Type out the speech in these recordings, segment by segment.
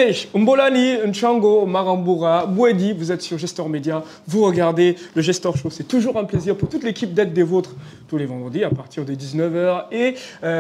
Allez, Mbolani, Nchango, Marambura, Bouedi, vous êtes sur Gestor Média, vous regardez le Gestor Show. C'est toujours un plaisir pour toute l'équipe d'être des vôtres tous les vendredis à partir de 19 h. Et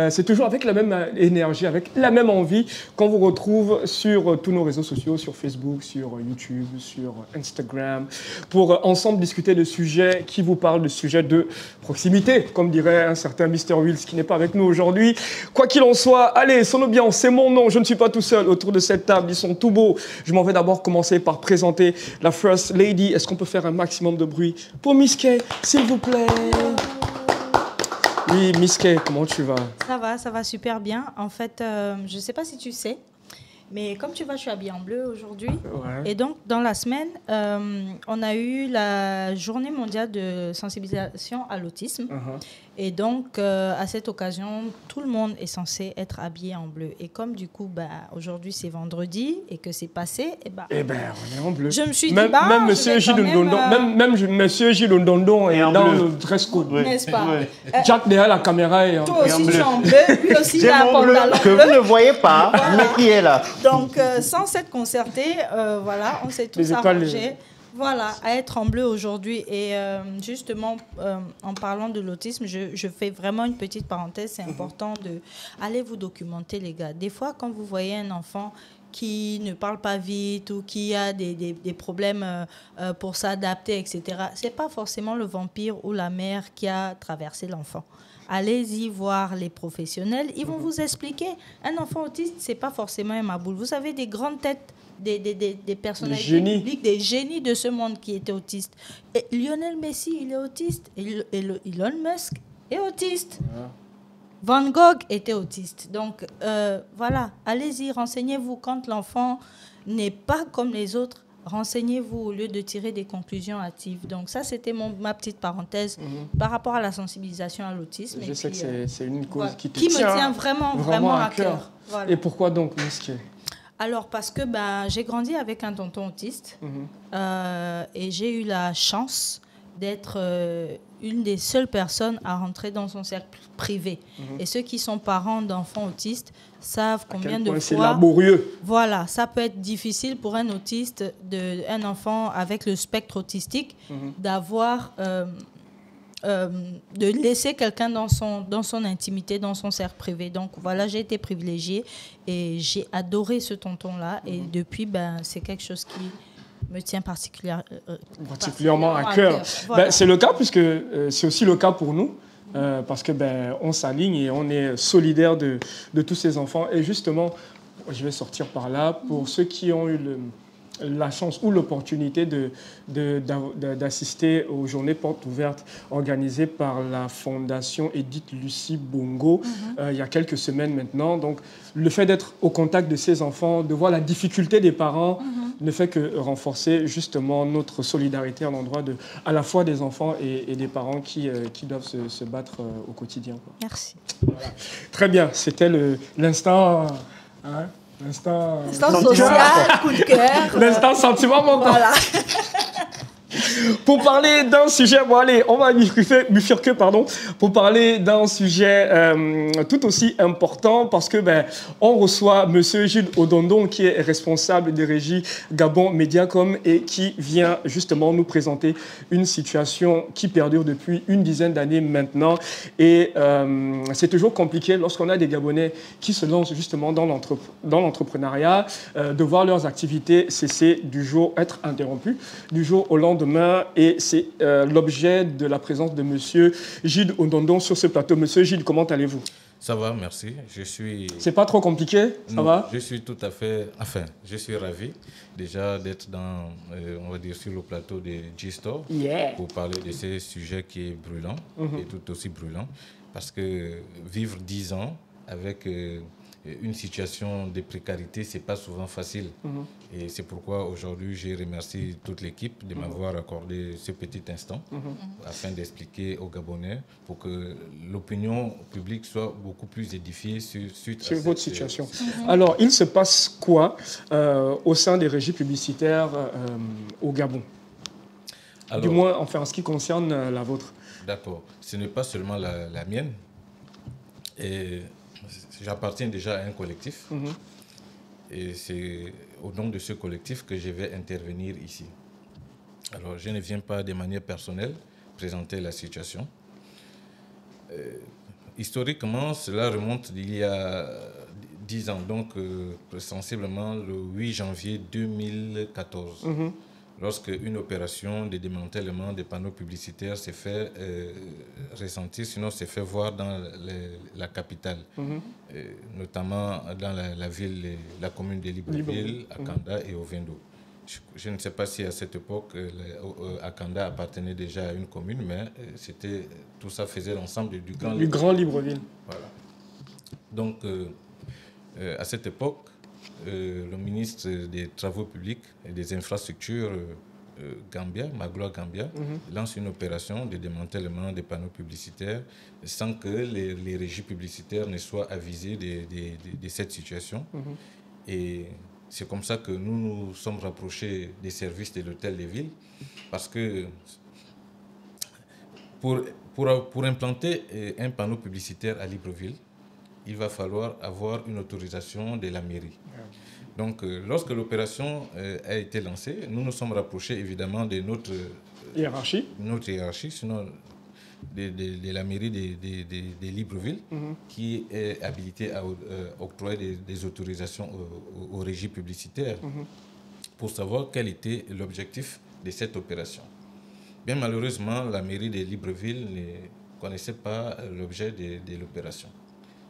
c'est toujours avec la même énergie, avec la même envie qu'on vous retrouve sur tous nos réseaux sociaux, sur Facebook, sur YouTube, sur Instagram, pour ensemble discuter de sujets qui vous parlent, de sujets de proximité, comme dirait un certain Mr. Wills qui n'est pas avec nous aujourd'hui. Quoi qu'il en soit, allez, Sonobian, c'est mon nom, je ne suis pas tout seul autour de cette table, ils sont tout beaux. Je m'en vais d'abord commencer par présenter la First Lady. Est-ce qu'on peut faire un maximum de bruit pour Miss Kay, s'il vous plaît? Oui, Miss Kay, comment tu vas? Ça va super bien. En fait, je ne sais pas si tu sais, mais comme tu vois, je suis habillée en bleu aujourd'hui. Ouais. Et donc, dans la semaine, on a eu la journée mondiale de sensibilisation à l'autisme. Et donc, à cette occasion, tout le monde est censé être habillé en bleu. Et comme du coup, aujourd'hui, c'est vendredi et que c'est passé, on est en bleu. Je me suis dit, même Monsieur Gilles Ndondon est dans le dress code. N'est-ce pas? Jack derrière la caméra est en bleu. Toi aussi, tu es en bleu. Lui aussi, il a un bleu que vous ne voyez pas, mais qui est là. Donc, sans s'être concerté, voilà, on s'est tous arrangés. Voilà, à être en bleu aujourd'hui. Et justement, en parlant de l'autisme, je fais vraiment une petite parenthèse. C'est important d'aller vous documenter, les gars. Des fois, quand vous voyez un enfant qui ne parle pas vite ou qui a des problèmes pour s'adapter, etc., ce n'est pas forcément le vampire ou la mère qui a traversé l'enfant. Allez-y voir les professionnels. Ils vont vous expliquer. Un enfant autiste, ce n'est pas forcément un maboule. Vous avez des grandes têtes, des personnalités publiques, des génies de ce monde qui étaient autistes. Et Lionel Messi, il est autiste. Et Elon Musk est autiste. Van Gogh était autiste. Donc, voilà, allez-y, renseignez-vous. Quand l'enfant n'est pas comme les autres, renseignez-vous au lieu de tirer des conclusions hâtives. Donc ça, c'était ma petite parenthèse par rapport à la sensibilisation à l'autisme. Je sais que c'est une cause qui me tient vraiment à cœur. Voilà. Et pourquoi donc, Miss Kay? Alors, parce que j'ai grandi avec un tonton autiste et j'ai eu la chance d'être une des seules personnes à rentrer dans son cercle privé. Et ceux qui sont parents d'enfants autistes savent combien de fois... C'est laborieux. Voilà, ça peut être difficile pour un autiste, un enfant avec le spectre autistique, d'avoir... de laisser quelqu'un dans son intimité, dans son cercle privé. Donc voilà, j'ai été privilégiée et j'ai adoré ce tonton-là. Et depuis, c'est quelque chose qui me tient particulièrement à cœur. Voilà. C'est le cas, puisque c'est aussi le cas pour nous, parce que on s'aligne et on est solidaire de tous ces enfants. Et justement, je vais sortir par là, pour ceux qui ont eu la chance ou l'opportunité d'assister aux journées portes ouvertes organisées par la Fondation Edith Lucie Bongo il y a quelques semaines maintenant. Donc, le fait d'être au contact de ces enfants, de voir la difficulté des parents, ne fait que renforcer justement notre solidarité à l'endroit à la fois des enfants et des parents qui doivent se battre au quotidien. Merci. Voilà. Très bien, c'était l'instant... L'instant social, coup de cœur. L'instant sentiment, mon gars. Voilà. Pour parler d'un sujet, bon allez, on va bifurquer, pardon, pour parler d'un sujet tout aussi important, parce que on reçoit Monsieur Gilles Ndondon, qui est responsable des régies Gabon Mediacom et qui vient justement nous présenter une situation qui perdure depuis une dizaine d'années maintenant. Et c'est toujours compliqué lorsqu'on a des Gabonais qui se lancent justement dans l'entrepreneuriat, de voir leurs activités cesser être interrompues du jour au lendemain. Et c'est l'objet de la présence de Monsieur Gilles Ndondon sur ce plateau. Monsieur Gilles, comment allez-vous? Ça va, merci. C'est pas trop compliqué? Ça va? Je suis tout à fait... Enfin, je suis ravi déjà d'être on va dire, sur le plateau de G-Store pour parler de ces sujets qui est brûlant et tout aussi brûlant. Parce que vivre 10 ans avec... une situation de précarité, ce n'est pas souvent facile. Et c'est pourquoi aujourd'hui, je remercie toute l'équipe de m'avoir accordé ce petit instant afin d'expliquer aux Gabonais pour que l'opinion publique soit beaucoup plus édifiée sur votre situation. Alors, il se passe quoi au sein des régies publicitaires au Gabon? Alors, du moins, enfin, en ce qui concerne la vôtre. D'accord. Ce n'est pas seulement la mienne. Et j'appartiens déjà à un collectif Et c'est au nom de ce collectif que je vais intervenir ici. Alors, je ne viens pas de manière personnelle présenter la situation. Historiquement, cela remonte d'il y a 10 ans, donc sensiblement le 8 janvier 2014, lorsque une opération de démantèlement des panneaux publicitaires s'est fait ressentir, sinon s'est fait voir dans la capitale, notamment dans la ville, la commune de Libreville, Akanda et Ovendo. Je ne sais pas si à cette époque, Akanda appartenait déjà à une commune, mais tout ça faisait l'ensemble du grand Libreville. Voilà. Donc, à cette époque, le ministre des Travaux publics et des Infrastructures, Magloire Gambia, lance une opération de démantèlement des panneaux publicitaires sans que les régies publicitaires ne soient avisées de cette situation. Et c'est comme ça que nous nous sommes rapprochés des services de l'hôtel de ville, parce que pour implanter un panneau publicitaire à Libreville, il va falloir avoir une autorisation de la mairie. Donc, lorsque l'opération a été lancée, nous nous sommes rapprochés évidemment de notre hiérarchie, sinon de la mairie de Libreville, qui est habilitée à octroyer des autorisations aux régies publicitaires pour savoir quel était l'objectif de cette opération. Bien malheureusement, la mairie de Libreville ne connaissait pas l'objet de l'opération.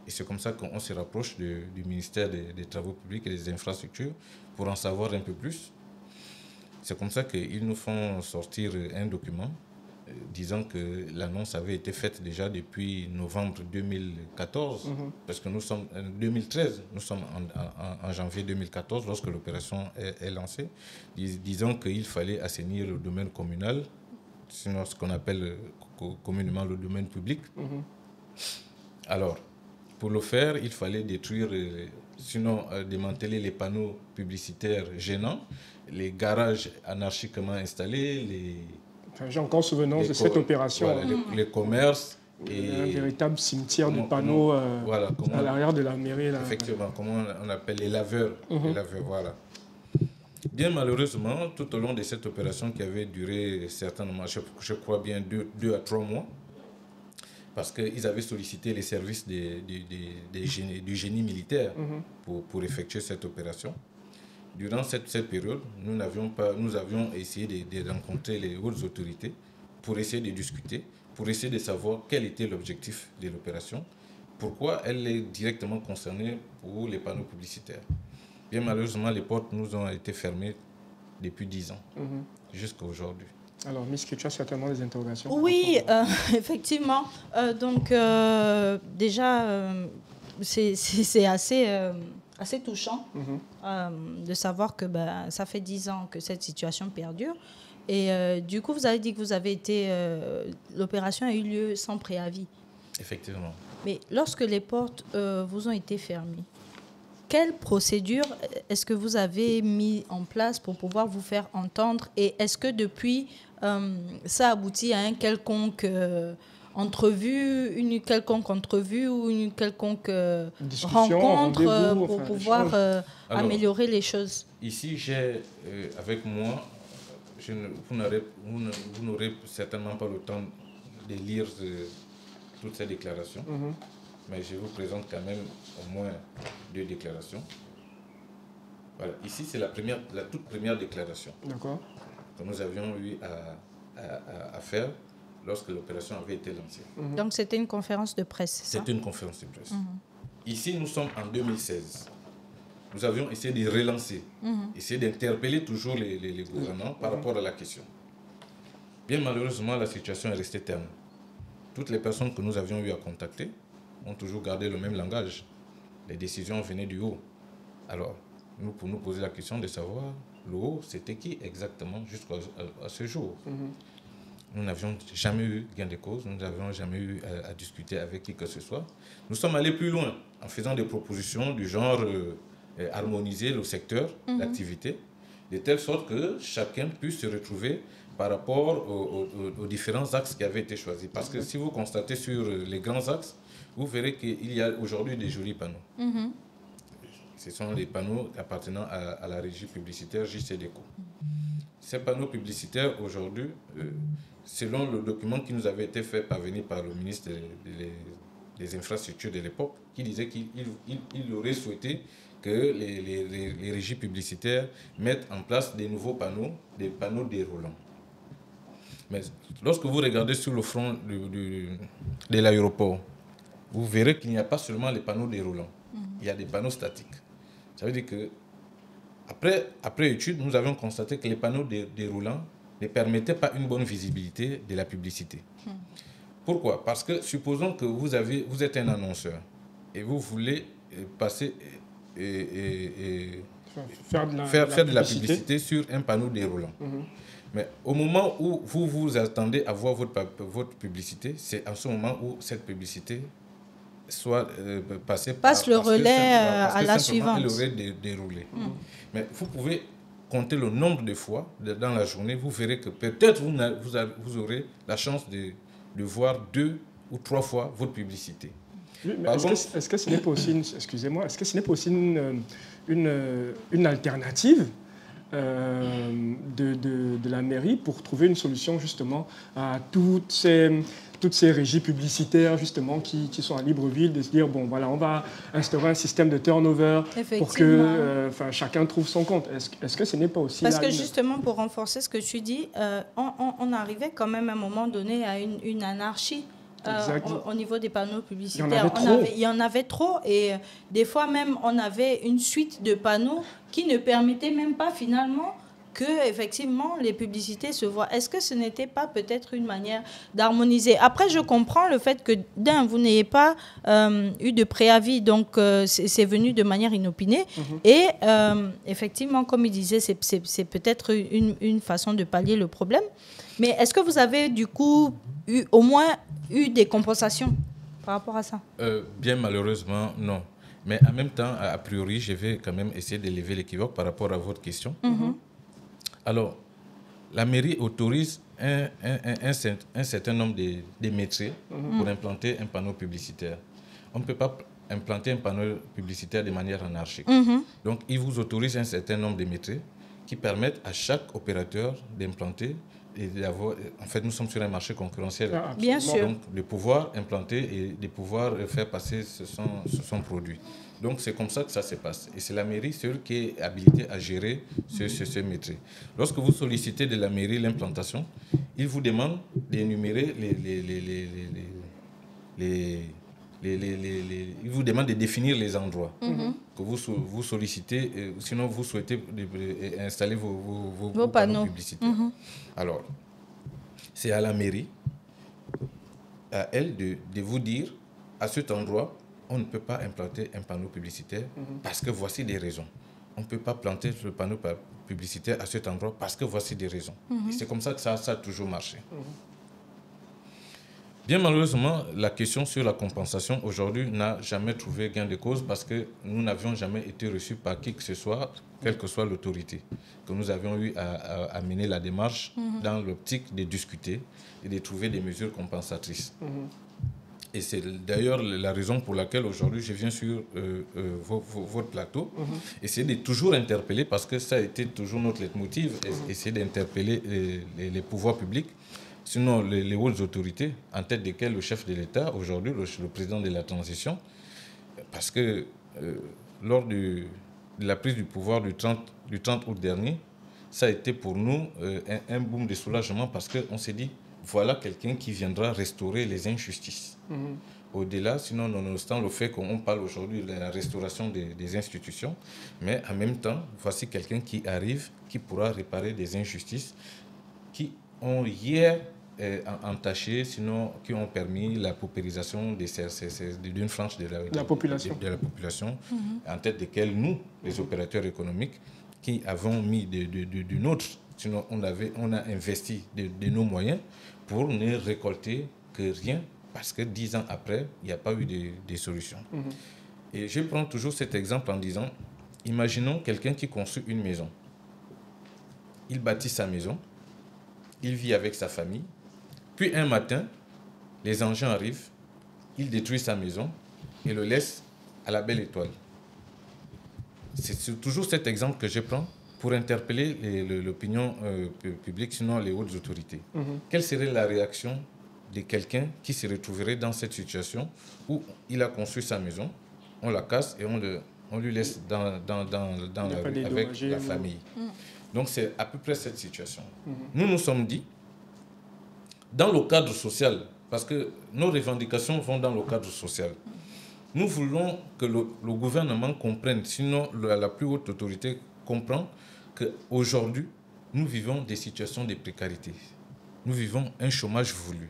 Et c'est comme ça qu'on se rapproche du ministère des Travaux publics et des Infrastructures pour en savoir un peu plus. C'est comme ça qu'ils nous font sortir un document disant que l'annonce avait été faite déjà depuis novembre 2014, parce que nous sommes en 2013, nous sommes en janvier 2014 lorsque l'opération est lancée, disant qu'il fallait assainir le domaine communal, sinon ce qu'on appelle communément le domaine public. Alors, pour le faire, il fallait détruire, sinon démanteler les panneaux publicitaires gênants, les garages anarchiquement installés, j'ai encore souvenance de cette opération. Voilà, les commerces. Et un véritable cimetière de panneaux à l'arrière de la mairie. Là. Effectivement, comment on appelle les laveurs. Les laveurs, voilà. Bien malheureusement, tout au long de cette opération qui avait duré certainement, je crois bien 2 à 3 mois, parce qu'ils avaient sollicité les services du génie militaire pour effectuer cette opération. Durant cette période, nous avions essayé de rencontrer les hautes autorités pour essayer de discuter, pour essayer de savoir quel était l'objectif de l'opération, pourquoi elle est directement concernée pour les panneaux publicitaires. Bien malheureusement, les portes nous ont été fermées depuis 10 ans, jusqu'à aujourd'hui. Alors, Miss, tu as certainement des interrogations? Oui, effectivement. Déjà, c'est assez touchant de savoir que ça fait 10 ans que cette situation perdure. Et du coup, vous avez dit que vous avez été... l'opération a eu lieu sans préavis. Effectivement. Mais lorsque les portes vous ont été fermées, quelle procédure est-ce que vous avez mis en place pour pouvoir vous faire entendre? Et est-ce que depuis, ça aboutit à une quelconque entrevue ou une quelconque rencontre pour pouvoir améliorer les choses? Ici, j'ai avec moi, vous n'aurez certainement pas le temps de lire toutes ces déclarations. Mais je vous présente quand même au moins 2 déclarations. Voilà. Ici, c'est la toute première déclaration que nous avions eu à faire lorsque l'opération avait été lancée. Donc, c'était une conférence de presse, c'est ça? C'était une conférence de presse. Ici, nous sommes en 2016. Nous avions essayé de relancer, essayer d'interpeller toujours les gouvernants par rapport à la question. Bien malheureusement, la situation est restée terne. Toutes les personnes que nous avions eu à contacter ont toujours gardé le même langage. Les décisions venaient du haut. Alors, pour nous poser la question de savoir, le haut, c'était qui exactement jusqu'à ce jour? Nous n'avions jamais eu gain de cause, nous n'avions jamais eu à discuter avec qui que ce soit. Nous sommes allés plus loin en faisant des propositions du genre harmoniser le secteur d'activité, de telle sorte que chacun puisse se retrouver par rapport aux différents axes qui avaient été choisis. Parce que si vous constatez sur les grands axes, vous verrez qu'il y a aujourd'hui des jolis panneaux. Ce sont les panneaux appartenant à la régie publicitaire JCDECO. Ces panneaux publicitaires, aujourd'hui, selon le document qui nous avait été fait parvenir par le ministre des Infrastructures de l'époque, qui disait qu'il aurait souhaité que les régies publicitaires mettent en place des nouveaux panneaux, des panneaux déroulants. Mais lorsque vous regardez sur le front de l'aéroport, vous verrez qu'il n'y a pas seulement les panneaux déroulants, il y a des panneaux statiques. Ça veut dire que après étude, nous avons constaté que les panneaux déroulants ne permettaient pas une bonne visibilité de la publicité. Pourquoi? Parce que supposons que vous êtes un annonceur et vous voulez passer faire de la publicité sur un panneau déroulant. Mais au moment où vous vous attendez à voir votre publicité, c'est en ce moment où cette publicité soit passe le relais à la suivante. Elle aurait déroulé. Mais vous pouvez compter le nombre de fois dans la journée, vous verrez que peut-être vous aurez la chance de voir 2 ou 3 fois votre publicité. Oui, mais est-ce que ce n'est pas aussi excusez-moi, est-ce que ce n'est pas aussi une alternative de la mairie pour trouver une solution justement à toutes ces régies publicitaires justement qui sont à Libreville, de se dire bon voilà, on va instaurer un système de turnover pour que chacun trouve son compte. Est-ce que ce n'est pas aussi parce que justement pour renforcer ce que tu dis, on arrivait quand même à un moment donné à une anarchie. Au niveau des panneaux publicitaires, il y en avait trop et des fois même on avait une suite de panneaux qui ne permettaient même pas finalement que effectivement les publicités se voient. Est-ce que ce n'était pas peut-être une manière d'harmoniser? Après, je comprends le fait que vous n'ayez pas eu de préavis, donc c'est venu de manière inopinée. Et effectivement, comme il disait, c'est peut-être une façon de pallier le problème. Mais est-ce que vous avez du coup au moins eu des compensations par rapport à ça? Bien malheureusement, non. Mais en même temps, a priori, je vais quand même essayer de lever l'équivoque par rapport à votre question. Alors, la mairie autorise un certain nombre de métiers pour implanter un panneau publicitaire. On ne peut pas implanter un panneau publicitaire de manière anarchique. Donc, il vous autorise un certain nombre de métiers qui permettent à chaque opérateur d'implanter et d'avoir. En fait, nous sommes sur un marché concurrentiel. Bien sûr. Donc, de pouvoir implanter et de pouvoir faire passer son produit. Donc, c'est comme ça que ça se passe. Et c'est la mairie seule qui est habilitée à gérer ce métier. Lorsque vous sollicitez de la mairie l'implantation, il vous demande d'énumérer il vous demande de définir les endroits que vous sollicitez, sinon vous souhaitez installer vos panneaux publicitaires. Alors, c'est à la mairie, à elle de vous dire, à cet endroit, on ne peut pas implanter un panneau publicitaire parce que voici des raisons. On ne peut pas planter le panneau publicitaire à cet endroit parce que voici des raisons. Et c'est comme ça que ça a toujours marché. Bien malheureusement, la question sur la compensation aujourd'hui n'a jamais trouvé gain de cause parce que nous n'avions jamais été reçus par qui que ce soit, quelle que soit l'autorité. Que nous avions eu à mener la démarche dans l'optique de discuter et de trouver des mesures compensatrices. Et c'est d'ailleurs la raison pour laquelle aujourd'hui je viens sur votre plateau, essayer de toujours interpeller, parce que ça a été toujours notre leitmotiv, essayer d'interpeller les pouvoirs publics, sinon les hautes autorités, en tête desquelles le chef de l'État, aujourd'hui le président de la transition, parce que lors de la prise du pouvoir du 30 août dernier, ça a été pour nous un boom de soulagement, parce qu'on s'est dit, voilà quelqu'un qui viendra restaurer les injustices. Au-delà, sinon, nonobstant le fait qu'on parle aujourd'hui de la restauration des institutions, mais en même temps, voici quelqu'un qui arrive, qui pourra réparer des injustices qui ont hier entaché, sinon qui ont permis la paupérisation d'une frange de la population, en tête desquelles nous, les opérateurs économiques, qui avons mis de notre, sinon on a investi de nos moyens pour ne récolter que rien, parce que 10 ans après, il n'y a pas eu de solution. Et je prends toujours cet exemple en disant, imaginons quelqu'un qui construit une maison. Il bâtit sa maison, il vit avec sa famille, puis un matin, les engins arrivent, il détruit sa maison et le laisse à la belle étoile. c'est toujours cet exemple que je prends pour interpeller l'opinion publique, sinon les hautes autorités. Quelle serait la réaction de quelqu'un qui se retrouverait dans cette situation où il a construit sa maison, on la casse et on lui laisse dans la rue avec la famille. Donc c'est à peu près cette situation. Nous nous sommes dit, dans le cadre social, parce que nos revendications vont dans le cadre social, nous voulons que le gouvernement comprenne, sinon la plus haute autorité comprend qu'aujourd'hui, nous vivons des situations de précarité. Nous vivons un chômage voulu.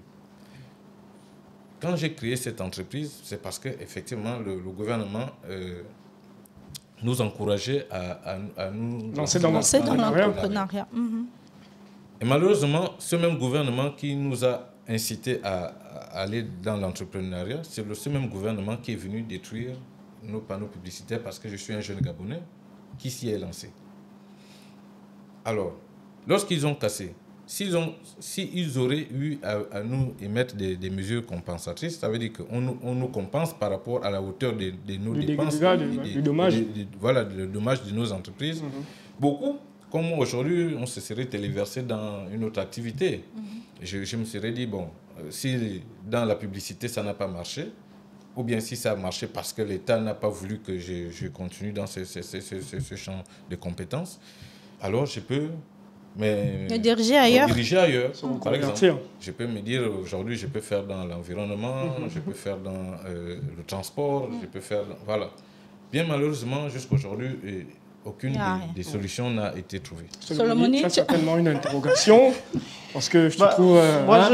Quand j'ai créé cette entreprise, c'est parce qu'effectivement, le gouvernement nous encourageait à nous lancer dans l'entrepreneuriat. Et malheureusement, ce même gouvernement qui nous a incité à aller dans l'entrepreneuriat, c'est ce même gouvernement qui est venu détruire nos panneaux publicitaires parce que je suis un jeune Gabonais qui s'y est lancé. Alors, lorsqu'ils ont cassé, s'ils auraient eu à nous émettre des mesures compensatrices, ça veut dire qu'on nous compense par rapport à la hauteur de nos dépenses, du dommage. Voilà, le dommage de nos entreprises. Beaucoup, comme aujourd'hui, on se serait téléversé dans une autre activité. Je me serais dit, bon, si dans la publicité ça n'a pas marché, ou bien si ça a marché parce que l'État n'a pas voulu que je continue dans ce champ de compétences, alors je peux me diriger ailleurs. Par exemple, je peux me dire, aujourd'hui, je peux faire dans l'environnement, je peux faire dans le transport, je peux faire... Voilà. Bien malheureusement, jusqu'à aujourd'hui, aucune des solutions n'a été trouvée. Solomoni, tu as certainement une interrogation, parce que je te trouve... moi,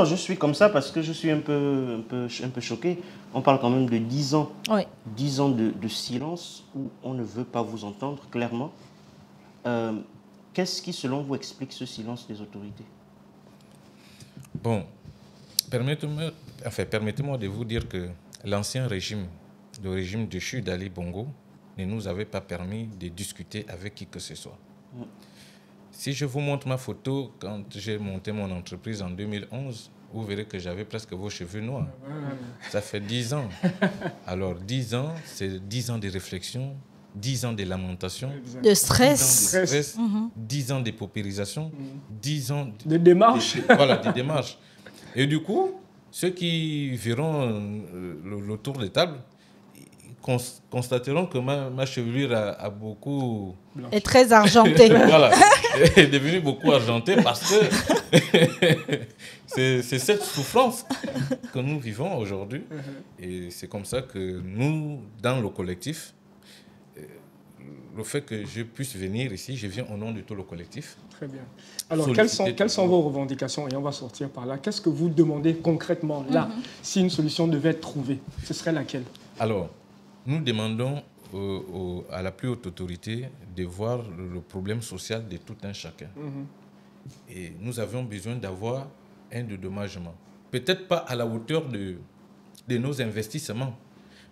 je suis comme ça parce que je suis un peu choqué. On parle quand même de 10 ans. Oui. 10 ans de silence où on ne veut pas vous entendre, clairement. Qu'est-ce qui, selon vous, explique ce silence des autorités? Bon, permettez-moi de vous dire que l'ancien régime, le régime déchu d'Ali Bongo, ne nous avait pas permis de discuter avec qui que ce soit. Si je vous montre ma photo, quand j'ai monté mon entreprise en 2011, vous verrez que j'avais presque vos cheveux noirs. Ça fait 10 ans. Alors 10 ans, c'est 10 ans de réflexion, 10 ans de lamentation, de stress, 10 ans de paupérisation, 10 ans de démarches. Voilà, des démarches. Et du coup, ceux qui verront le tour de table constateront que ma chevelure a beaucoup... est très argentée. Voilà, est devenue beaucoup argentée parce que c'est cette souffrance que nous vivons aujourd'hui. Et c'est comme ça que nous, dans le collectif, le fait que je puisse venir ici, je viens au nom de tout le collectif. Très bien. Alors, quelles sont vos revendications? Et on va sortir par là. Qu'est-ce que vous demandez concrètement là, si une solution devait être trouvée? Ce serait laquelle? Alors, nous demandons à la plus haute autorité de voir le problème social de tout un chacun. Et nous avions besoin d'avoir un dédommagement. Peut-être pas à la hauteur de nos investissements,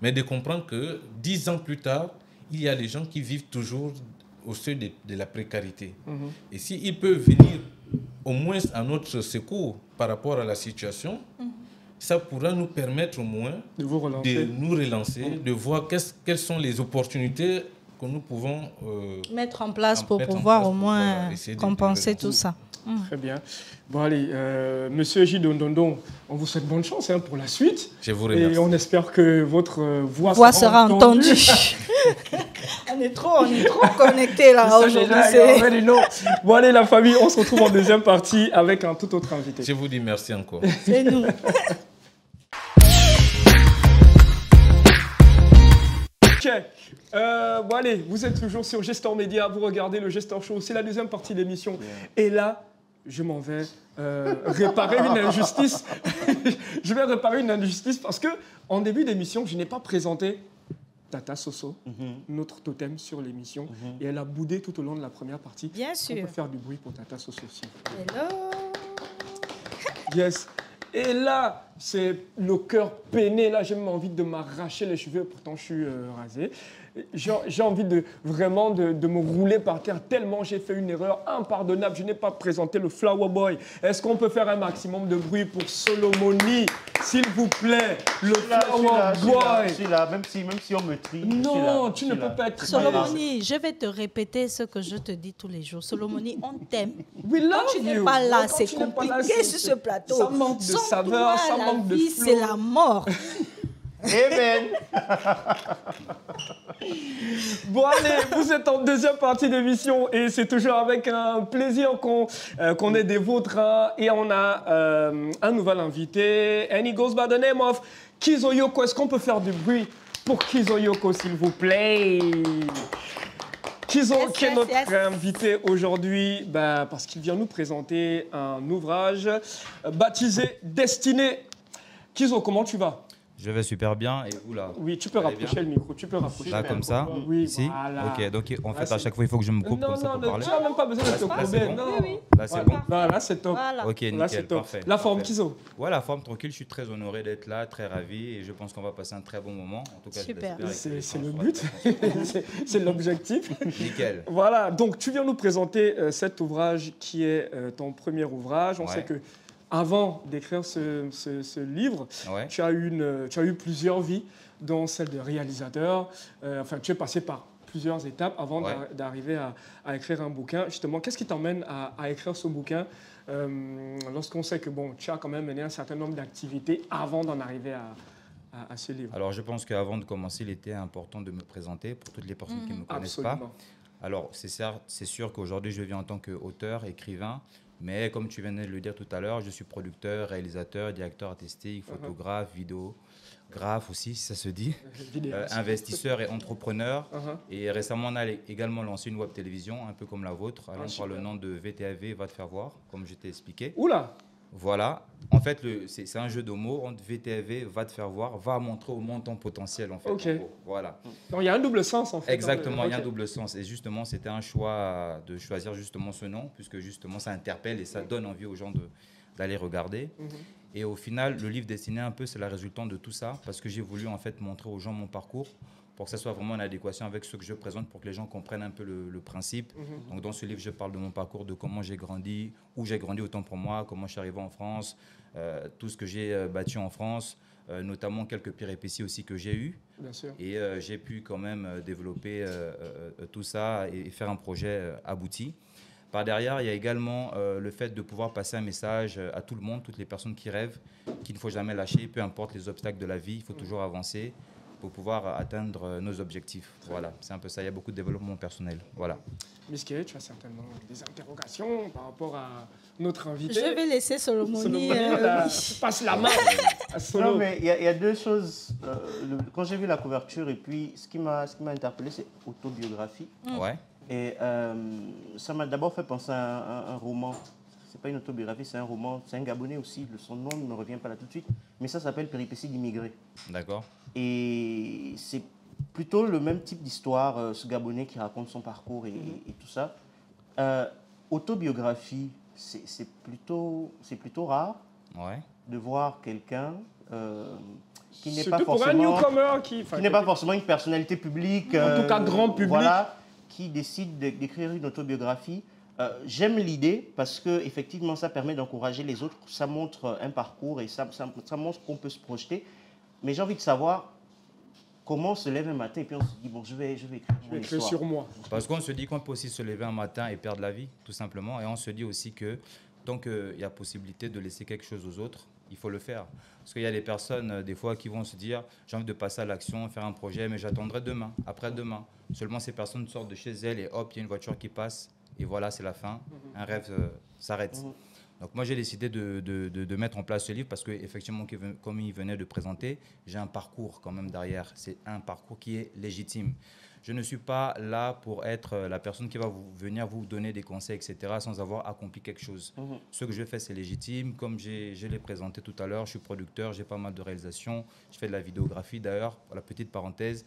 mais de comprendre que 10 ans plus tard, il y a des gens qui vivent toujours au seuil de la précarité. Et s'ils peuvent venir au moins à notre secours par rapport à la situation, ça pourra nous permettre au moins de nous relancer, de voir quelles sont les opportunités que nous pouvons mettre en place pour pouvoir au moins compenser tout ça. Très bien. Bon, allez, Monsieur J. Dondondon, on vous souhaite bonne chance pour la suite. Je vous remercie. Et on espère que votre voix sera entendue. on est trop connectés là aujourd'hui. Bon, allez, la famille, on se retrouve en deuxième partie avec un tout autre invité. Je vous dis merci encore. C'est nous. Ok. Bon, allez, vous êtes toujours sur Gestor Média, vous regardez le Gestor Show, c'est la deuxième partie de l'émission. Et là, je m'en vais réparer une injustice. Je vais réparer une injustice parce qu'en début d'émission, je n'ai pas présenté Tata Soso, notre totem sur l'émission. Et elle a boudé tout au long de la première partie. Bien sûr. On peut faire du bruit pour Tata Soso aussi. Hello. Yes. Et là, c'est le cœur peiné. Là, j'ai même envie de m'arracher les cheveux, pourtant je suis rasé. J'ai envie vraiment de me rouler par terre tellement j'ai fait une erreur impardonnable. Je n'ai pas présenté le Flower Boy. Est-ce qu'on peut faire un maximum de bruit pour Solomoni, s'il vous plaît? Le Flower Boy. Celui-là, même si on me trie. Non, tu ne peux pas être... Solomoni, je vais te répéter ce que je te dis tous les jours. Solomoni, on t'aime. We love Quand tu n'es pas là, c'est compliqué sur ce plateau. Ça manque de saveur, ça manque de flow. C'est la mort. Amen. Bon allez, vous êtes en deuxième partie d'émission et c'est toujours avec un plaisir qu'on est des vôtres. Hein, et on a un nouvel invité, and he goes by the name of Kizo Yoko. Est-ce qu'on peut faire du bruit pour Kizo Yoko, s'il vous plaît? Kizo, qui est notre invité aujourd'hui, parce qu'il vient nous présenter un ouvrage baptisé Destinée. Kizo, comment tu vas? Je vais super bien, et vous là? Oui, tu peux rapprocher le micro, tu peux rapprocher. Là, comme ça? Oui, ici. voilà. Ok, donc en fait, à chaque fois, il faut que je me coupe comme ça pour parler. Tu n'as même pas besoin de te couper. Bon. Non. Oui. Là, c'est bon? Là, c'est top. Voilà. Ok, nickel, Là, c'est top. parfait. La forme, parfait. Kizo? Ouais, la forme tranquille, je suis très honoré d'être là, très ravi, et je pense qu'on va passer un très bon moment. En tout cas, Super. C'est le but, c'est l'objectif. Nickel. Voilà, donc tu viens nous présenter cet ouvrage qui est ton premier ouvrage. On sait que avant d'écrire ce livre, tu as eu plusieurs vies, dont celle de réalisateur. Enfin, tu es passé par plusieurs étapes avant d'arriver à écrire un bouquin. Justement, qu'est-ce qui t'emmène à écrire ce bouquin lorsqu'on sait que tu as quand même mené un certain nombre d'activités avant d'en arriver à ce livre? Alors, je pense qu'avant de commencer, il était important de me présenter pour toutes les personnes qui ne me connaissent pas. Alors, c'est sûr qu'aujourd'hui, je viens en tant qu'auteur, écrivain. Mais comme tu viens de le dire tout à l'heure, je suis producteur, réalisateur, directeur artistique, photographe, vidéographe aussi, si ça se dit, investisseur et entrepreneur. Et récemment, on a également lancé une web télévision, un peu comme la vôtre, allant par le nom de VTAV, Va te faire voir, comme je t'ai expliqué. Oula! Voilà. En fait, c'est un jeu de mots entre VTAV, Va te faire voir, va montrer au monde ton potentiel, en fait. Ok. Voilà. Donc, il y a un double sens, en fait. Exactement, il y a un double sens. Et justement, c'était un choix de choisir justement ce nom, puisque justement, ça interpelle et ça donne envie aux gens d'aller regarder. Et au final, le livre destiné un peu, c'est la résultante de tout ça, parce que j'ai voulu en fait montrer aux gens mon parcours, pour que ça soit vraiment en adéquation avec ce que je présente, pour que les gens comprennent un peu le principe. Donc dans ce livre, je parle de mon parcours, de comment j'ai grandi, où j'ai grandi autant pour moi, comment je suis arrivé en France, tout ce que j'ai bâti en France, notamment quelques péripéties aussi que j'ai eues. Bien sûr. Et j'ai pu quand même développer tout ça et faire un projet abouti. Par derrière, il y a également le fait de pouvoir passer un message à tout le monde, toutes les personnes qui rêvent, qu'il ne faut jamais lâcher, peu importe les obstacles de la vie, il faut toujours avancer pour pouvoir atteindre nos objectifs. Voilà, c'est un peu ça. Il y a beaucoup de développement personnel. Voilà. Miske, tu as certainement des interrogations par rapport à notre invité. Je vais laisser Solomoni. Passe la main à Solo. Non, mais il y a deux choses. Quand j'ai vu la couverture, et puis ce qui m'a interpellé, c'est autobiographie. Ouais. Et ça m'a d'abord fait penser à un roman. C'est pas une autobiographie, c'est un roman. C'est un Gabonais aussi. Son nom ne me revient pas là tout de suite. Mais ça s'appelle Péripéties d'immigrés. D'accord. Et c'est plutôt le même type d'histoire, ce Gabonais qui raconte son parcours et tout ça. Autobiographie, c'est plutôt rare de voir quelqu'un qui n'est pas forcément pas forcément une personnalité publique, en tout cas grand public, voilà, qui décide d'écrire une autobiographie. J'aime l'idée parce que effectivement ça permet d'encourager les autres, ça montre un parcours et ça montre qu'on peut se projeter. Mais j'ai envie de savoir comment on se lève un matin et puis on se dit bon, je vais écrire sur moi. Parce qu'on se dit qu'on peut aussi se lever un matin et perdre la vie, tout simplement. Et on se dit aussi que tant qu'il y a possibilité de laisser quelque chose aux autres, il faut le faire. Parce qu'il y a des personnes, des fois, qui vont se dire j'ai envie de passer à l'action, faire un projet, mais j'attendrai demain, après-demain. Seulement, ces personnes sortent de chez elles et hop, il y a une voiture qui passe. Et voilà, c'est la fin. Un rêve s'arrête. Donc moi, j'ai décidé de mettre en place ce livre parce qu'effectivement, comme il venait de présenter, j'ai un parcours quand même derrière. C'est un parcours qui est légitime. Je ne suis pas là pour être la personne qui va venir vous donner des conseils, etc., sans avoir accompli quelque chose. Ce que je fais, c'est légitime. Comme je l'ai présenté tout à l'heure, je suis producteur, j'ai pas mal de réalisations. Je fais de la vidéographie. D'ailleurs, pour la petite parenthèse,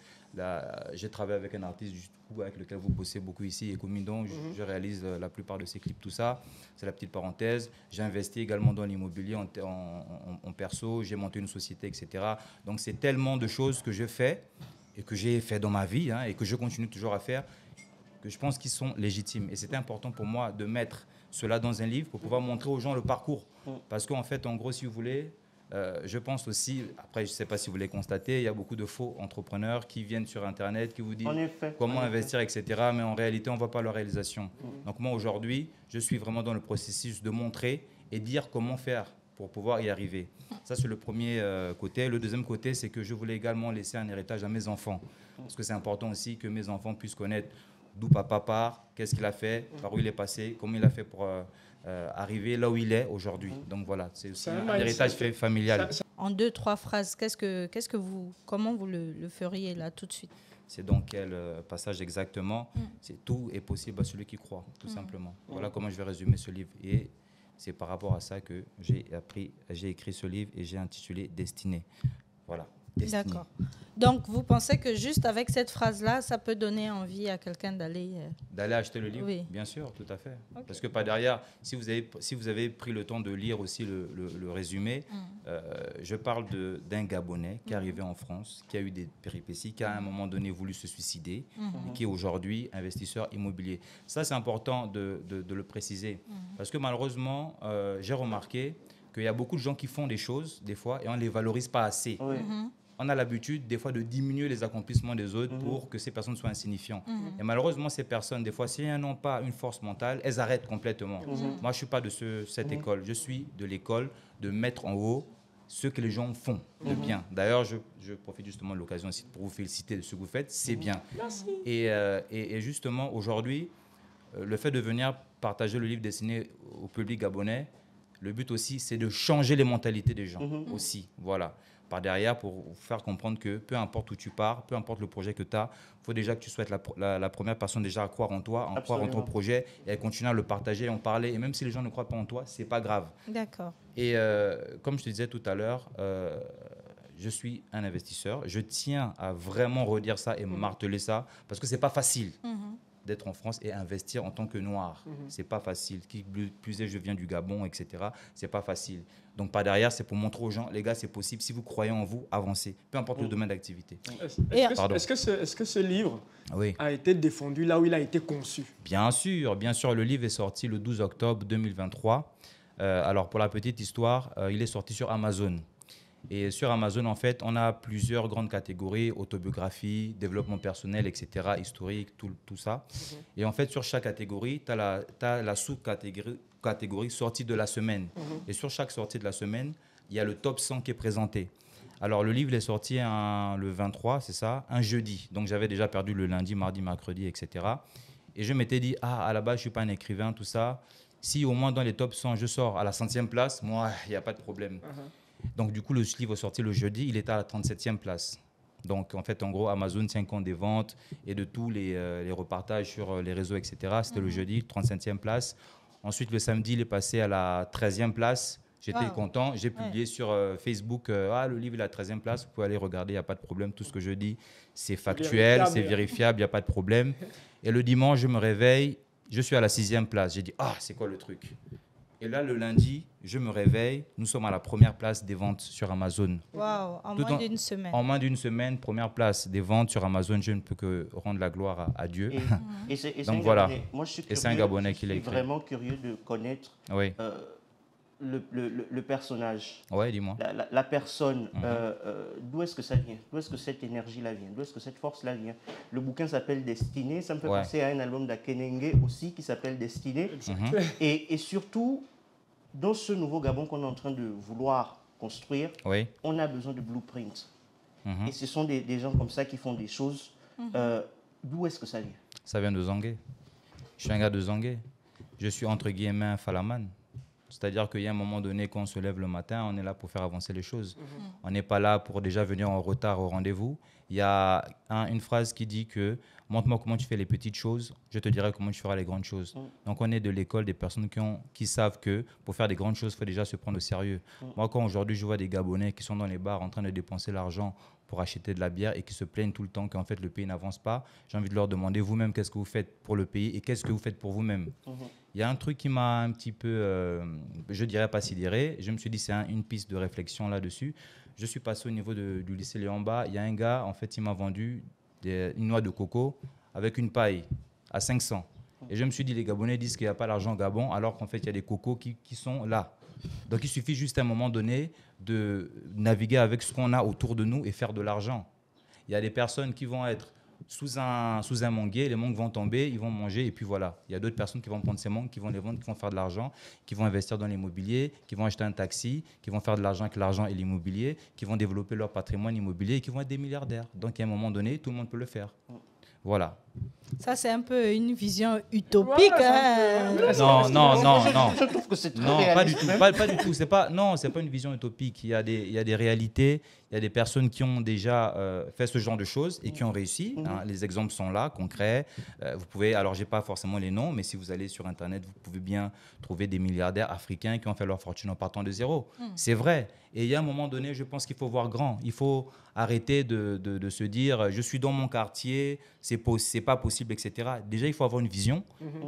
j'ai travaillé avec un artiste du coup, avec lequel vous bossez beaucoup ici, Ekomindon. Je réalise la plupart de ses clips, tout ça. C'est la petite parenthèse. J'ai investi également dans l'immobilier en perso. J'ai monté une société, etc. Donc, c'est tellement de choses que je fais et que j'ai fait dans ma vie et que je continue toujours à faire que je pense qu'ils sont légitimes. Et c'était important pour moi de mettre cela dans un livre pour pouvoir montrer aux gens le parcours. Parce qu'en fait, en gros, si vous voulez, je pense aussi, après, je ne sais pas si vous l'avez constaté, il y a beaucoup de faux entrepreneurs qui viennent sur Internet, qui vous disent comment investir, etc. Mais en réalité, on ne voit pas leur réalisation. Donc moi, aujourd'hui, je suis vraiment dans le processus de montrer et dire comment faire pour pouvoir y arriver. Ça, c'est le premier côté. Le deuxième côté, c'est que je voulais également laisser un héritage à mes enfants. Parce que c'est important aussi que mes enfants puissent connaître d'où papa part, qu'est-ce qu'il a fait, par où il est passé, comment il a fait pour arriver là où il est aujourd'hui. Donc voilà, c'est aussi un héritage familial. En 2-3 phrases, comment vous le feriez là tout de suite? C'est dans quel passage exactement? C'est tout est possible à celui qui croit, tout simplement. Voilà comment je vais résumer ce livre. Et c'est par rapport à ça que j'ai écrit ce livre et j'ai intitulé Destinée. Voilà. D'accord. Donc, vous pensez que juste avec cette phrase-là, ça peut donner envie à quelqu'un d'aller acheter le livre? Oui. Bien sûr, tout à fait. Okay. Parce que par derrière, si vous avez pris le temps de lire aussi le résumé, je parle d'un Gabonais qui est arrivé en France, qui a eu des péripéties, qui a à un moment donné voulu se suicider et qui est aujourd'hui investisseur immobilier. Ça, c'est important de le préciser. Parce que malheureusement, j'ai remarqué qu'il y a beaucoup de gens qui font des choses, des fois, et on ne les valorise pas assez. Oui. On a l'habitude, des fois, de diminuer les accomplissements des autres pour que ces personnes soient insignifiantes. Et malheureusement, ces personnes, des fois, si elles n'ont pas une force mentale, elles arrêtent complètement. Moi, je ne suis pas de cette école. Je suis de l'école de mettre en haut ce que les gens font de bien. D'ailleurs, je profite justement de l'occasion aussi pour vous féliciter de ce que vous faites. C'est bien. Merci. Et justement, aujourd'hui, le fait de venir partager le livre destiné au public gabonais, le but aussi, c'est de changer les mentalités des gens aussi. Voilà. Par derrière, pour faire comprendre que peu importe où tu pars, peu importe le projet que tu as, il faut déjà que tu sois la première personne déjà à croire en toi, à croire en ton projet et à continuer à le partager, en parler. Et même si les gens ne croient pas en toi, ce n'est pas grave. D'accord. Et comme je te disais tout à l'heure, je suis un investisseur. Je tiens à vraiment redire ça et marteler ça parce que ce n'est pas facile. D'être en France et investir en tant que noir. C'est pas facile. Qui plus est, je viens du Gabon, etc. C'est pas facile. Donc, par derrière, c'est pour montrer aux gens, les gars, c'est possible. Si vous croyez en vous, avancez. Peu importe le domaine d'activité. Est-ce que ce livre a été défendu là où il a été conçu? Bien sûr, bien sûr. Le livre est sorti le 12 octobre 2023. Alors, pour la petite histoire, il est sorti sur Amazon. Et sur Amazon, en fait, on a plusieurs grandes catégories, autobiographie, développement personnel, etc., historique, tout ça. Et en fait, sur chaque catégorie, tu as la sous-catégorie sortie de la semaine. Et sur chaque sortie de la semaine, il y a le top 100 qui est présenté. Alors, le livre est sorti le 23, c'est ça, un jeudi. Donc, j'avais déjà perdu le lundi, mardi, mercredi, etc. Et je m'étais dit, à la base, je ne suis pas un écrivain, tout ça. Si au moins dans les top 100, je sors à la 100e place, moi, il n'y a pas de problème. Donc, du coup, le livre est sorti le jeudi, il était à la 37e place. Donc, en fait, en gros, Amazon tient compte des ventes et de tous les repartages sur les réseaux, etc. C'était le jeudi, 37e place. Ensuite, le samedi, il est passé à la 13e place. J'étais content. J'ai publié sur Facebook, le livre est à la 13e place. Vous pouvez aller regarder, il n'y a pas de problème. Tout ce que je dis, c'est factuel, c'est vérifiable, il n'y a pas de problème. Et le dimanche, je me réveille, je suis à la 6e place. J'ai dit, c'est quoi le truc? Et là, le lundi, je me réveille. Nous sommes à la première place des ventes sur Amazon. Waouh, en moins d'une semaine. En moins d'une semaine, première place des ventes sur Amazon. Je ne peux que rendre la gloire à Dieu. Donc voilà. Moi, je suis curieux, et c'est un Gabonais qui l'a écrit. Je suis vraiment curieux de connaître le personnage. Oui, dis-moi. La personne, d'où est-ce que ça vient? D'où est-ce que cette énergie-là vient? D'où est-ce que cette force-là vient? Le bouquin s'appelle Destinée. Ça me fait penser à un album d'Akenenge aussi qui s'appelle Destinée. Et surtout, dans ce nouveau Gabon qu'on est en train de vouloir construire, on a besoin de blueprint. Et ce sont des gens comme ça qui font des choses. D'où est-ce que ça vient? Ça vient de Zongué. Je suis un gars de Zongué. Je suis entre guillemets un Falaman. C'est-à-dire qu'il y a un moment donné, quand on se lève le matin, on est là pour faire avancer les choses. On n'est pas là pour déjà venir en retard au rendez-vous. Il y a une phrase qui dit que « montre-moi comment tu fais les petites choses, je te dirai comment tu feras les grandes choses ». Donc on est de l'école des personnes qui savent que pour faire des grandes choses, il faut déjà se prendre au sérieux. Moi, quand aujourd'hui je vois des Gabonais qui sont dans les bars en train de dépenser l'argent pour acheter de la bière et qui se plaignent tout le temps qu'en fait le pays n'avance pas, j'ai envie de leur demander vous-même qu'est-ce que vous faites pour le pays et qu'est-ce que vous faites pour vous-même. Il y a un truc qui m'a un petit peu, je dirais pas sidéré, je me suis dit c'est une piste de réflexion là-dessus. Je suis passé au niveau du lycée Léon-Bas, il y a un gars, en fait il m'a vendu une noix de coco avec une paille à 500. Et je me suis dit les Gabonais disent qu'il n'y a pas l'argent au Gabon alors qu'en fait il y a des cocos qui sont là. Donc il suffit juste à un moment donné de naviguer avec ce qu'on a autour de nous et faire de l'argent. Il y a des personnes qui vont être sous un manguier, les mangues vont tomber, ils vont manger et puis voilà. Il y a d'autres personnes qui vont prendre ces mangues, qui vont les vendre, qui vont faire de l'argent, qui vont investir dans l'immobilier, qui vont acheter un taxi, qui vont faire de l'argent avec l'argent et l'immobilier, qui vont développer leur patrimoine immobilier et qui vont être des milliardaires. Donc à un moment donné, tout le monde peut le faire. Voilà. Ça, c'est un peu une vision utopique. Non. Je trouve que c'est très réaliste. Pas du tout. C'est pas une vision utopique. Il y a des réalités. Il y a des personnes qui ont déjà fait ce genre de choses et qui ont réussi. Les exemples sont là, concrets. Vous pouvez, alors j'ai pas forcément les noms, mais si vous allez sur Internet, vous pouvez bien trouver des milliardaires africains qui ont fait leur fortune en partant de zéro. C'est vrai. Et il y a un moment donné, je pense qu'il faut voir grand. Il faut arrêter de se dire, je suis dans mon quartier, c'est pas possible, etc. Déjà, il faut avoir une vision.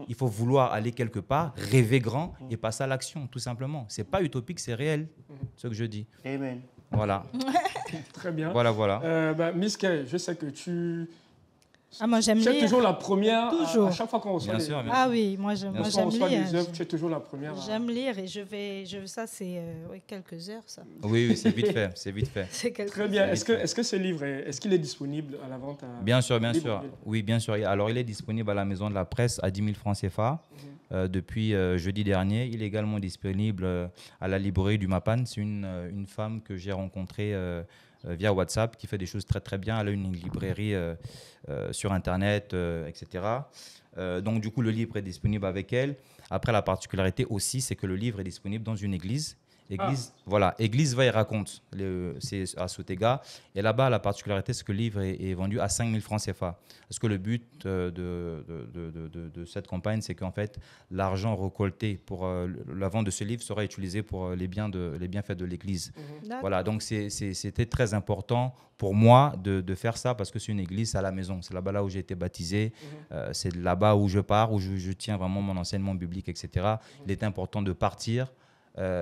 Il faut vouloir aller quelque part, rêver grand et passer à l'action, tout simplement. C'est pas utopique, c'est réel, ce que je dis. Amen. Voilà. Très bien. Voilà. Miss Kay, je sais que tu... moi, j'aime lire. Tu es toujours la première toujours. À chaque fois qu'on reçoit Ah oui, moi j'aime lire. Des œuvres, tu es toujours la première. J'aime lire et ça c'est quelques heures ça. Oui, c'est vite fait, Très bien. Est-ce que ce livre est-ce qu'il est disponible à la vente Bien sûr. Oui, bien sûr. Alors il est disponible à la Maison de la Presse à 10 000 francs CFA depuis jeudi dernier. Il est également disponible à la librairie du Mapan. C'est une femme que j'ai rencontrée via WhatsApp qui fait des choses très très bien. Elle a une librairie sur Internet, etc. Donc du coup, le livre est disponible avec elle. Après, la particularité aussi, c'est que le livre est disponible dans une église. Église va et raconte, c'est à Sotega. Et là-bas, la particularité, c'est que le livre est vendu à 5 000 francs CFA. Parce que le but de cette campagne, c'est qu'en fait, l'argent récolté pour la vente de ce livre sera utilisé pour les bienfaits de l'église. Voilà, donc c'était très important pour moi de faire ça parce que c'est une église, c'est à la maison. C'est là-bas là où j'ai été baptisé. C'est là-bas où je pars, où je tiens vraiment mon enseignement biblique, etc. Il est important de partir.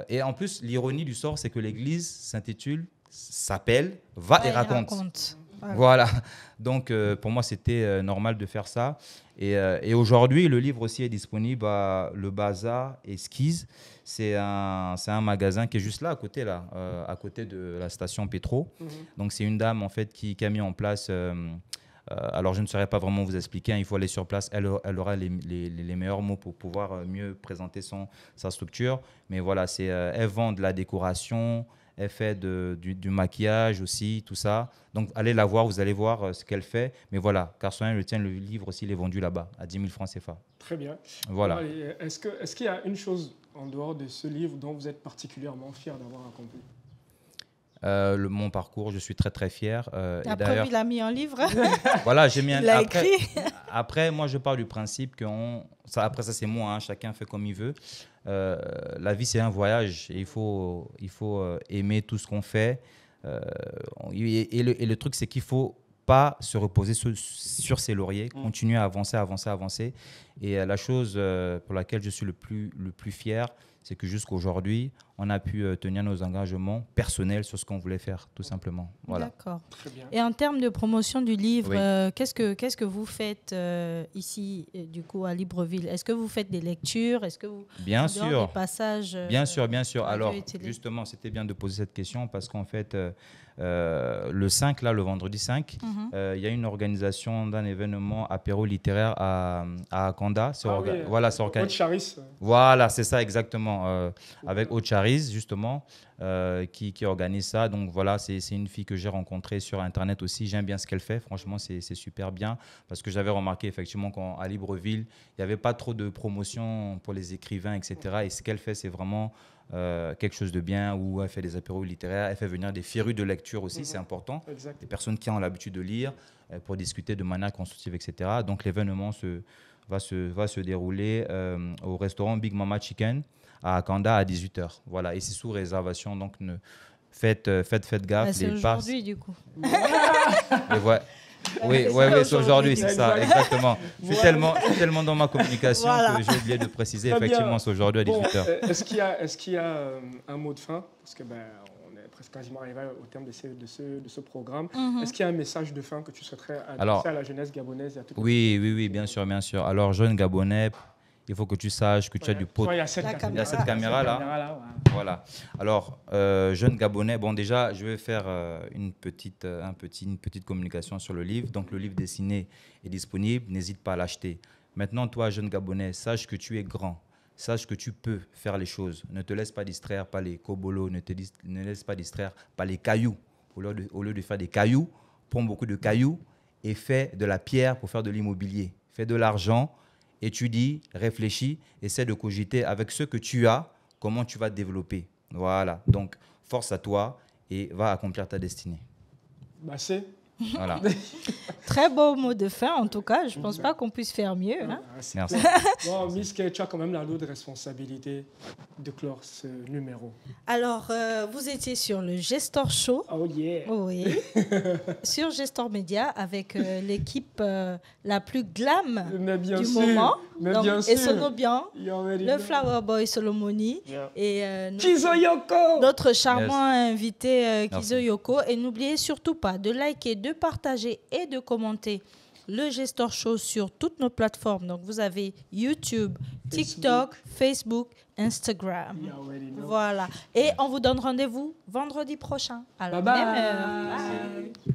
Et en plus, l'ironie du sort, c'est que l'église s'appelle Va et raconte. Voilà. Donc, pour moi, c'était normal de faire ça. Et aujourd'hui, le livre aussi est disponible à Le Bazar Esquisse. C'est un magasin qui est juste là, à côté de la station Pétro. Donc, c'est une dame, en fait, qui a mis en place... alors, je ne saurais pas vraiment vous expliquer. Il faut aller sur place. Elle aura les meilleurs mots pour pouvoir mieux présenter sa structure. Mais voilà, elle vend de la décoration, elle fait du maquillage aussi, tout ça. Donc, allez la voir, vous allez voir ce qu'elle fait. Mais voilà, car soyez le tien, le livre aussi, il est vendu là-bas, à 10 000 francs CFA. Très bien. Voilà. Est-ce qu'il y a une chose en dehors de ce livre dont vous êtes particulièrement fier d'avoir accompli ? Mon parcours, je suis très très fier. Après, il a mis un livre. Voilà, j'ai mis un. Il a écrit. Après, moi, je pars du principe que après ça, c'est moi. Chacun fait comme il veut. La vie, c'est un voyage. Et il faut aimer tout ce qu'on fait. Et le truc, c'est qu'il faut pas se reposer sur ses lauriers. Continuer à avancer. Et la chose pour laquelle je suis le plus fier, c'est que jusqu'aujourd'hui, on a pu tenir nos engagements personnels sur ce qu'on voulait faire, tout simplement. Voilà. D'accord. Et en termes de promotion du livre, qu'est-ce que vous faites ici, du coup, à Libreville? Est-ce que vous faites des lectures? Est-ce que vous Bien sûr. Des passages Bien sûr. Alors, justement, c'était bien de poser cette question parce qu'en fait, le 5, là, le vendredi 5, il y a une organisation d'un événement apéro littéraire à Akanda. Voilà, c'est Aude Charis. Voilà, c'est ça exactement. Avec Aude Charis, justement, qui organise ça. Donc voilà, c'est une fille que j'ai rencontrée sur Internet aussi. J'aime bien ce qu'elle fait. Franchement, c'est super bien. Parce que j'avais remarqué effectivement qu'à Libreville, il n'y avait pas trop de promotion pour les écrivains, etc. Et ce qu'elle fait, c'est vraiment quelque chose de bien, où elle fait des apéros littéraires, elle fait venir des férus de lecture aussi, c'est important. Exact. Des personnes qui ont l'habitude de lire pour discuter de manière constructive, etc. Donc l'événement va se dérouler au restaurant Big Mama Chicken à Akanda à 18h. Voilà, et c'est sous réservation, donc faites gaffe. C'est aujourd'hui du coup. Oui, c'est aujourd'hui, c'est ça, exactement. Je suis tellement dans ma communication que j'ai oublié de préciser, effectivement, c'est aujourd'hui à 18h. Est-ce qu'il y a un mot de fin? Parce que on est presque quasiment arrivé au terme de ce programme. Est-ce qu'il y a un message de fin que tu souhaiterais adresser à la jeunesse gabonaise et à toute Oui, bien sûr. Alors, jeune Gabonais, il faut que tu saches que tu as du pot. Il y a cette caméra-là. Voilà. Alors, jeune Gabonais, bon, déjà, je vais faire une petite communication sur le livre. Donc, le livre dessiné est disponible. N'hésite pas à l'acheter. Maintenant, toi, jeune Gabonais, sache que tu es grand. Sache que tu peux faire les choses. Ne te laisse pas distraire par les cobolos. Ne laisse pas distraire par les cailloux. Au lieu de faire des cailloux, prends beaucoup de cailloux et fais de la pierre pour faire de l'immobilier. Fais de l'argent. Étudie, réfléchis, essaie de cogiter avec ce que tu as, comment tu vas te développer. Voilà, donc force à toi et va accomplir ta destinée. C'est voilà. Très beau mot de fin, en tout cas. Je ne pense pas qu'on puisse faire mieux. Hein. Merci. Bon, Miss Kay, tu as quand même la lourde responsabilité de clore ce numéro. Alors, vous étiez sur le Gestor Show. Oh yeah. Oui. Sur Gestor Média avec l'équipe la plus glam du moment. Donc, Esonobian, le Flower Boy Solomoni et Kizo Yoko. Notre charmant invité Kizo Yoko. Et n'oubliez surtout pas de liker, de partager et de commenter le Gestor Show sur toutes nos plateformes. Donc, vous avez YouTube, TikTok, Facebook, Instagram. Voilà. Et on vous donne rendez-vous vendredi prochain à la même heure. Bye.